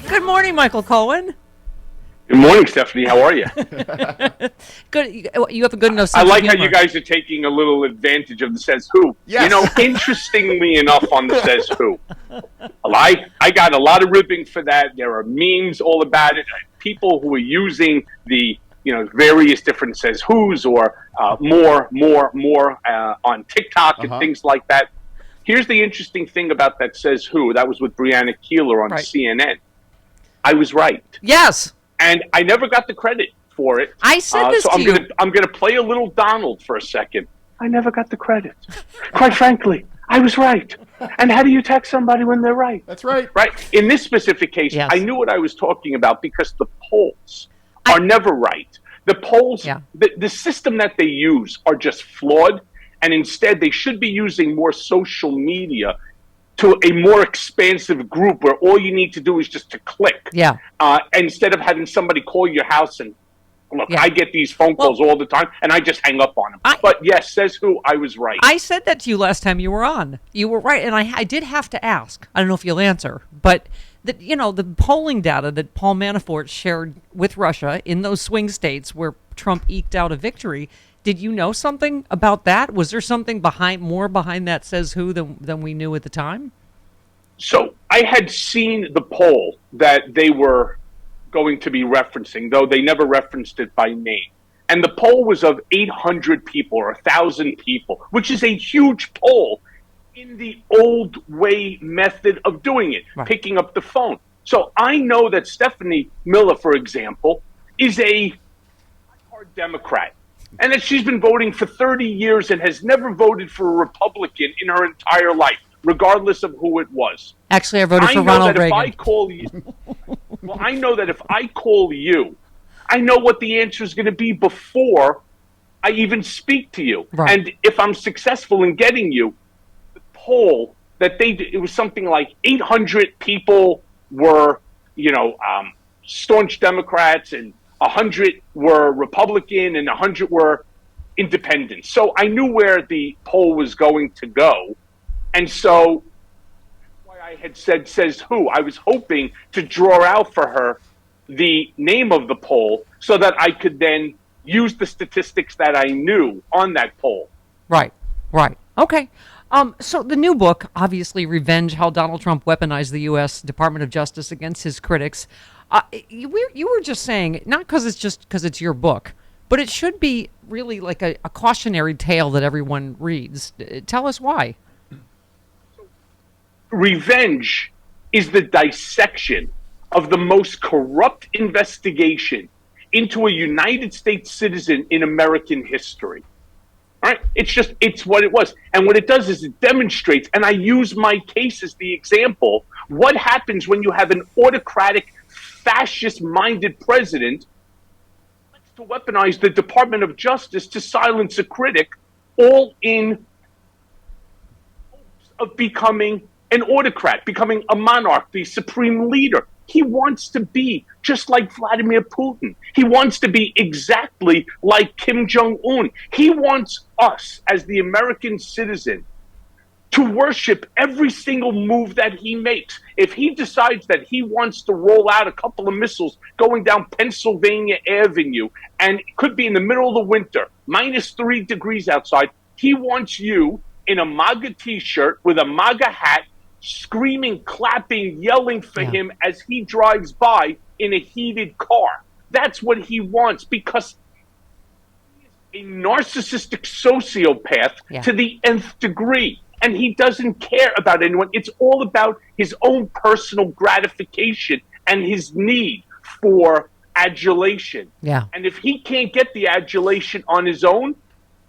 Good morning, Michael Cohen. Good morning, Stephanie. How are you? Good. You have a good enough sense I like of how humor. you guys are taking a little advantage of the says who. Yes. You know, interestingly enough on the says who, I got a lot of ribbing for that. There are memes all about it. People who are using the various different says who's or more on TikTok and things like that. Here's the interesting thing about that says who. That was with Brianna Keeler on CNN. I was right. Yes. And I never got the credit for it. I said this so to you. I'm gonna play a little Donald for a second. I never got the credit. Quite frankly, I was right. And how do you text somebody when they're right? That's right. Right. In this specific case, Yes. I knew what I was talking about because the polls are never right. The polls, the system that they use are just flawed. And instead, they should be using more social media to a more expansive group where all you need to do is just to click. Yeah. Instead of having somebody call your house and look, I get these phone calls all the time and I just hang up on them. But yes, says who, I was right. I said that to you last time you were on. You were right. And I did have to ask. I don't know if you'll answer, but the polling data that Paul Manafort shared with Russia in those swing states where Trump eked out a victory, did you know something about that? Was there something more behind that says who than we knew at the time? So I had seen the poll that they were going to be referencing, though they never referenced it by name. And the poll was of 800 people or 1,000 people, which is a huge poll in the old way method of doing it, picking up the phone. So I know that Stephanie Miller, for example, is a hard Democrat. And that she's been voting for 30 years and has never voted for a Republican in her entire life, regardless of who it was. Actually, I voted for Ronald Reagan. I know that if I call you, I know what the answer is going to be before I even speak to you. Right. And if I'm successful in getting you, the poll that they did, it was something like 800 people were, staunch Democrats and 100 were Republican and 100 were independent. So I knew where the poll was going to go. And so why I had said says who. I was hoping to draw out for her the name of the poll so that I could then use the statistics that I knew on that poll. Right. Okay. So the new book, obviously, Revenge, How Donald Trump Weaponized the U.S. Department of Justice Against His Critics. You were just saying, not because it's your book, but it should be really like a cautionary tale that everyone reads. Tell us why. Revenge is the dissection of the most corrupt investigation into a United States citizen in American history. All right? It's what it was. And what it does is it demonstrates, and I use my case as the example, what happens when you have an autocratic, fascist-minded president to weaponize the Department of Justice to silence a critic, all in hopes of becoming an autocrat, becoming a monarch, the supreme leader. He wants to be just like Vladimir Putin. He wants to be exactly like Kim Jong-un. He wants us, as the American citizen, to worship every single move that he makes. If he decides that he wants to roll out a couple of missiles going down Pennsylvania Avenue, and it could be in the middle of the winter, -3 degrees outside, he wants you in a MAGA t-shirt with a MAGA hat, screaming, clapping, yelling for him as he drives by in a heated car. That's what he wants, because he is a narcissistic sociopath to the nth degree. And he doesn't care about anyone. It's all about his own personal gratification and his need for adulation. Yeah. And if he can't get the adulation on his own,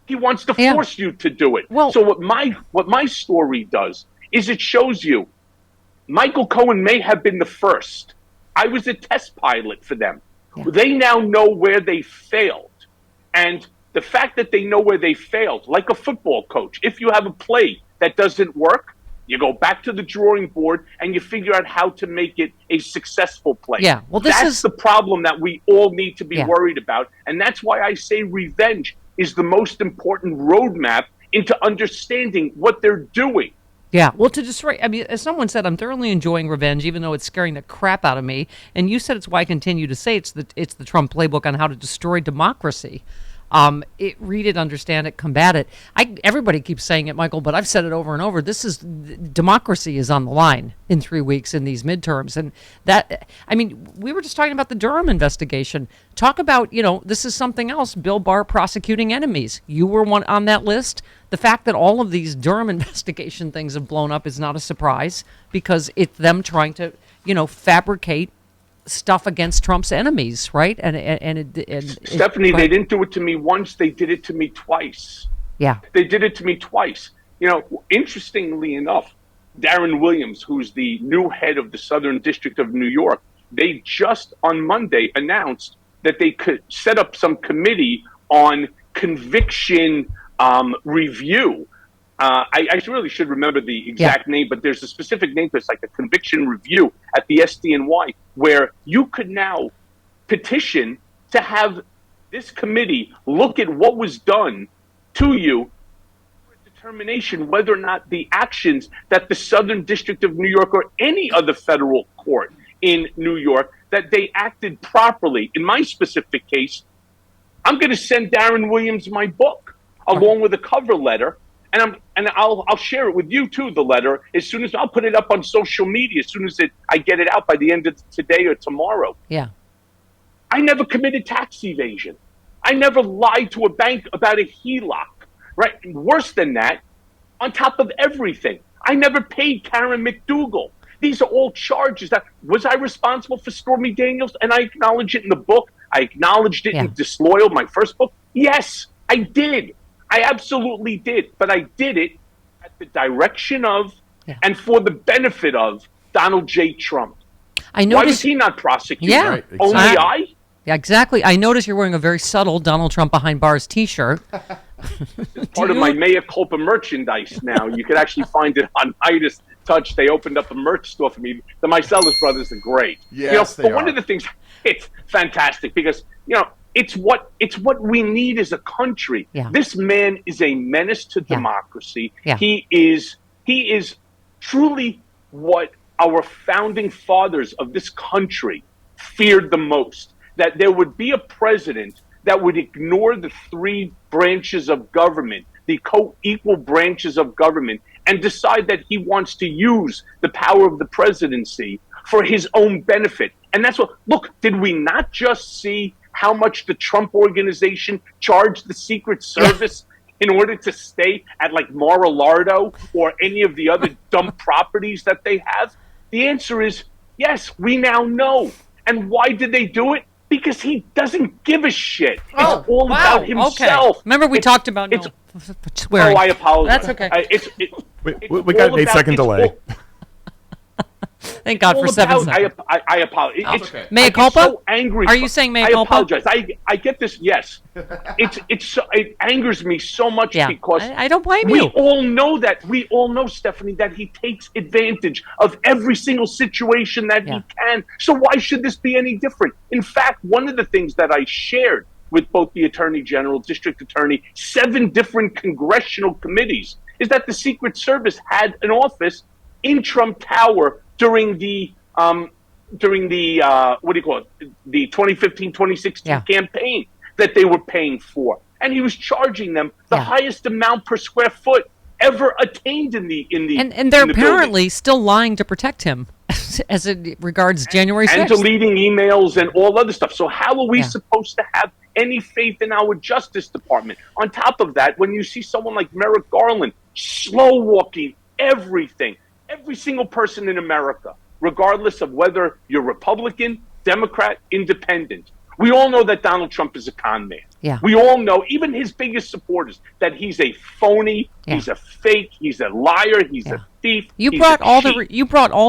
he wants to force you to do it. Well, so what my story does is it shows you Michael Cohen may have been the first. I was a test pilot for them. Yeah. They now know where they failed. And the fact that they know where they failed, like a football coach, if you have a play that doesn't work, you go back to the drawing board and you figure out how to make it a successful play. Yeah, well, that's the problem that we all need to be worried about. And that's why I say revenge is the most important roadmap into understanding what they're doing. Yeah, well, to destroy, I mean, as someone said, I'm thoroughly enjoying revenge, even though it's scaring the crap out of me. And you said it's why I continue to say it's the Trump playbook on how to destroy democracy. Read it, understand it, combat it. Everybody keeps saying it, Michael, but I've said it over and over. Democracy is on the line in 3 weeks in these midterms, and we were just talking about the Durham investigation. Talk about, this is something else. Bill Barr prosecuting enemies. You were one on that list. The fact that all of these Durham investigation things have blown up is not a surprise because it's them trying to, fabricate stuff against Trump's enemies, right? And Stephanie, they didn't do it to me once; they did it to me twice. Yeah, they did it to me twice. Interestingly enough, Darren Williams, who's the new head of the Southern District of New York, they just on Monday announced that they could set up some committee on conviction review. I really should remember the exact name, but there's a specific name for it. It's like the conviction review at the SDNY, where you could now petition to have this committee look at what was done to you for a determination whether or not the actions that the Southern District of New York or any other federal court in New York, that they acted properly. In my specific case, I'm going to send Darren Williams my book along with a cover letter. And I'll share it with you too. The letter, as soon as I'll put it up on social media, as soon as I get it out by the end of today or tomorrow. Yeah, I never committed tax evasion. I never lied to a bank about a HELOC. Right? Worse than that, on top of everything, I never paid Karen McDougal. These are all charges. Was I responsible for Stormy Daniels? And I acknowledge it in the book. I acknowledged it in Disloyal, my first book. Yes, I did. I absolutely did, but I did it at the direction of and for the benefit of Donald J. Trump. Why was he not prosecuted? Yeah, right, exactly. Only I? Yeah, exactly. I noticed you're wearing a very subtle Donald Trump behind bars T-shirt. Part of my mea culpa merchandise now. You can actually find it on Midas Touch. They opened up a merch store for me. The Mycelis brothers are great. Yes, but one of the things, it's fantastic because, it's what we need as a country. Yeah. This man is a menace to democracy. Yeah. He is truly what our founding fathers of this country feared the most. That there would be a president that would ignore the three branches of government, the co-equal branches of government, and decide that he wants to use the power of the presidency for his own benefit. And that's what, look, did we not just see how much the Trump organization charged the Secret Service in order to stay at like Mar-a-Lardo or any of the other dumb properties that they have? The answer is yes, we now know. And why did they do it? Because he doesn't give a shit. It's all about himself. Okay. Remember we talked about swearing. Oh, I apologize. That's okay. We got an 8-second delay. Thank God for 7 seconds. I apologize. Okay. Mea culpa? So angry. Are you saying mea culpa? I apologize. I get this. Yes, it angers me so much because I don't blame we you. all know that. We all know, Stephanie, that he takes advantage of every single situation that he can. So why should this be any different? In fact, one of the things that I shared with both the Attorney General, District Attorney, 7 different congressional committees, is that the Secret Service had an office in Trump Tower during the what do you call it? The 2015-2016 campaign that they were paying for, and he was charging them the highest amount per square foot ever attained in the and they're apparently still lying to protect him as it regards January 6th. And deleting emails and all other stuff. So how are we supposed to have any faith in our Justice Department? On top of that, when you see someone like Merrick Garland slow walking everything, every single person in America, regardless of whether you're Republican, Democrat, Independent, we all know that Donald Trump is a con man. Yeah. We all know, even his biggest supporters, that he's a phony, he's a fake, he's a liar, he's a thief. You brought all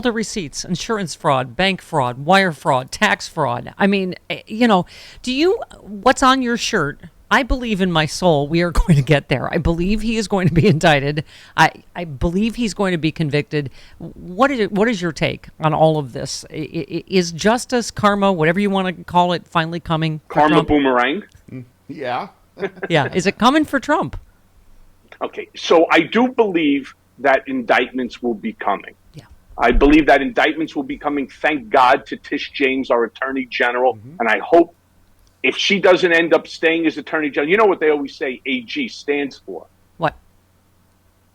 the receipts: insurance fraud, bank fraud, wire fraud, tax fraud. I mean, what's on your shirt? I believe in my soul we are going to get there. I believe he is going to be indicted. I believe he's going to be convicted. What is your take on all of this? Is justice, karma, whatever you want to call it, finally coming for Karma Trump? boomerang? Yeah. Yeah. Is it coming for Trump? Okay, so I do believe that indictments will be coming. Yeah. I believe that indictments will be coming, thank God, to Tish James, our Attorney General. And I hope if she doesn't end up staying as Attorney General, you know what they always say AG stands for? What?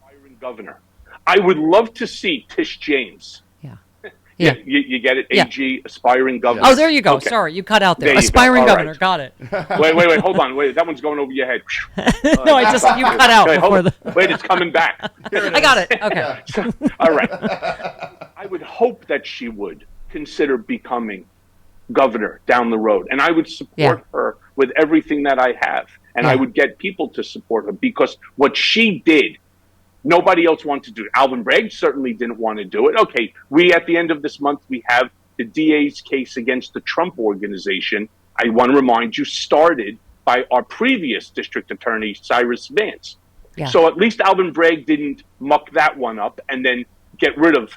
Aspiring governor. I would love to see Tish James. Yeah. You get it? AG, aspiring governor. Oh, there you go. Okay. Sorry, you cut out there. There you Aspiring go. All governor. right. Got it. Wait, hold on. Wait, that one's going over your head. No, I just, you cut out Wait, before the... Wait, it's coming back. I got it. Okay. All right. I would hope that she would consider becoming governor down the road. And I would support her with everything that I have. And I would get people to support her because what she did, nobody else wanted to do it. Alvin Bragg certainly didn't want to do it. Okay, at the end of this month, we have the DA's case against the Trump organization. I want to remind you, started by our previous district attorney, Cyrus Vance. Yeah. So at least Alvin Bragg didn't muck that one up and then get rid of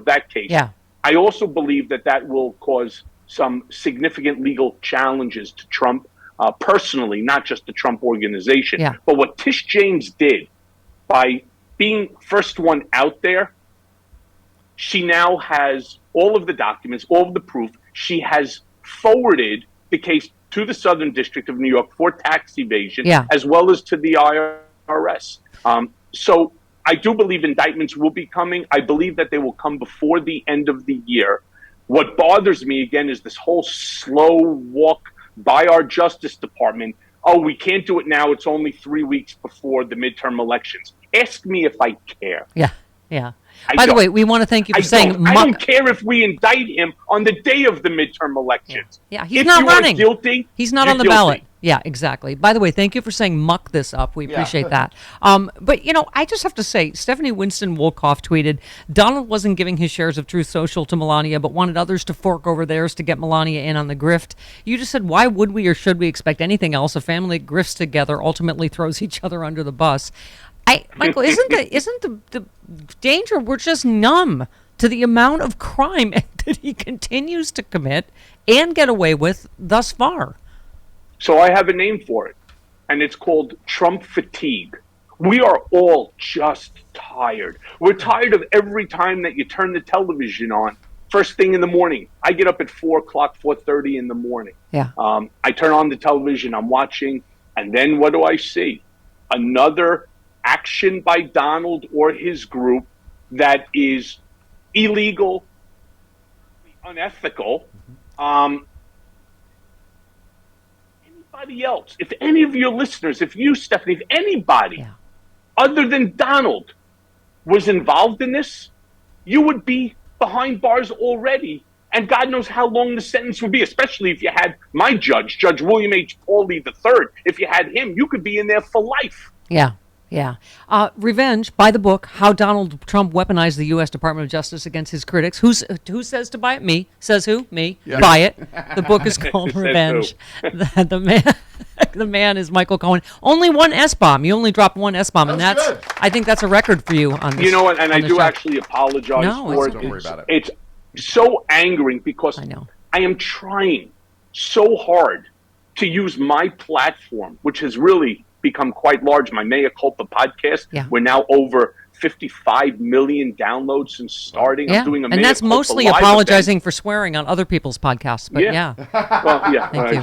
that case. Yeah. I also believe that will cause some significant legal challenges to Trump personally, not just the Trump organization. Yeah. But what Tish James did by being first one out there, she now has all of the documents, all of the proof. She has forwarded the case to the Southern District of New York for tax evasion, as well as to the IRS. So I do believe indictments will be coming. I believe that they will come before the end of the year. What bothers me, again, is this whole slow walk by our Justice Department. Oh, we can't do it now. It's only 3 weeks before the midterm elections. Ask me if I care. Yeah. By the way, we want to thank you for saying... I don't care if we indict him on the day of the midterm elections. Yeah, he's not running. Guilty, he's not on the ballot. Yeah, exactly. By the way, thank you for saying muck this up. We appreciate that. But, I just have to say, Stephanie Winston Wolkoff tweeted, Donald wasn't giving his shares of Truth Social to Melania, but wanted others to fork over theirs to get Melania in on the grift. You just said, why would we or should we expect anything else? A family that grifts together ultimately throws each other under the bus. Michael, isn't the danger? We're just numb to the amount of crime that he continues to commit and get away with thus far. So I have a name for it, and it's called Trump fatigue. We are all just tired. We're tired of every time that you turn the television on, first thing in the morning. I get up at 4 o'clock, 4:30 in the morning. Yeah. I turn on the television, I'm watching, and then what do I see? Another action by Donald or his group that is illegal, unethical. Anybody else, if any of your listeners, if you, Stephanie, if anybody other than Donald was involved in this, you would be behind bars already. And God knows how long the sentence would be, especially if you had my judge, Judge William H. Pauley III. If you had him, you could be in there for life. Yeah. Revenge, by the book, How Donald Trump Weaponized the U.S. Department of Justice Against His Critics. Who says to buy it? Me. Says who? Me. Yeah. Buy it. The book is called Revenge. The man is Michael Cohen. Only one S-bomb. You only dropped one S-bomb, and that's good. I think that's a record for you on this. You know what? And I do actually apologize for it. Don't worry about it. It's so angering because I am trying so hard to use my platform, which has really become quite large. My Mea Culpa podcast. We're now over 55 million downloads since starting. I'm doing a and that's mostly apologizing for swearing on other people's podcasts. But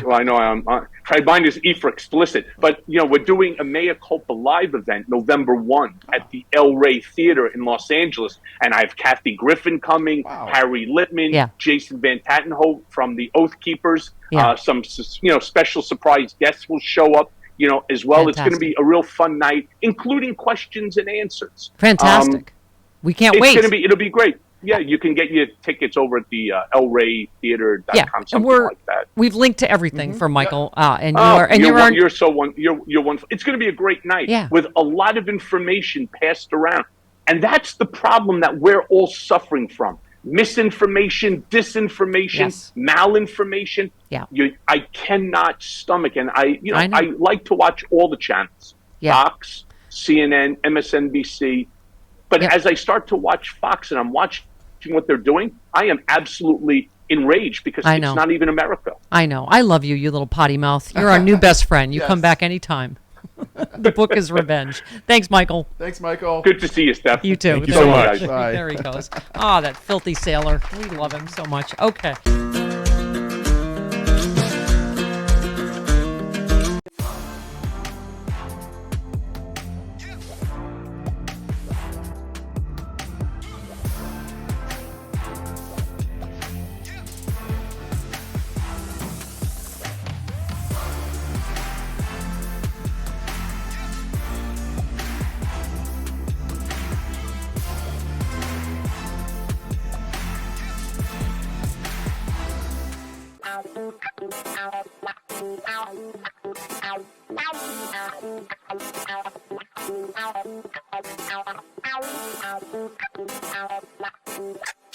Well, I know I'm try mine is for explicit, but we're doing a Mea Culpa live event November 1 at the El Rey Theater in Los Angeles, and I have Kathy Griffin coming, Harry Littman, Jason Van Tatenhove from the Oath Keepers, some special surprise guests will show up. As well. Fantastic. It's going to be a real fun night, including questions and answers. Fantastic. We can't wait. It'll be great. Yeah, you can get your tickets over at the elraytheater.com, something like that. We've linked to everything for Michael, you're so wonderful. It's going to be a great night with a lot of information passed around. And that's the problem that we're all suffering from. Misinformation, disinformation, malinformation. I cannot stomach, and I like to watch all the channels, Fox, CNN, MSNBC. But as I start to watch Fox and I'm watching what they're doing, I am absolutely enraged because it's not even America. I know. I love you, you little potty mouth. You're our new best friend. You come back anytime. The book is Revenge. Thanks, Michael. Thanks, Michael. Good to see you, Steph. You too. Thank you so much. Bye. There he goes. Ah, that filthy sailor. We love him so much. Okay. Ow.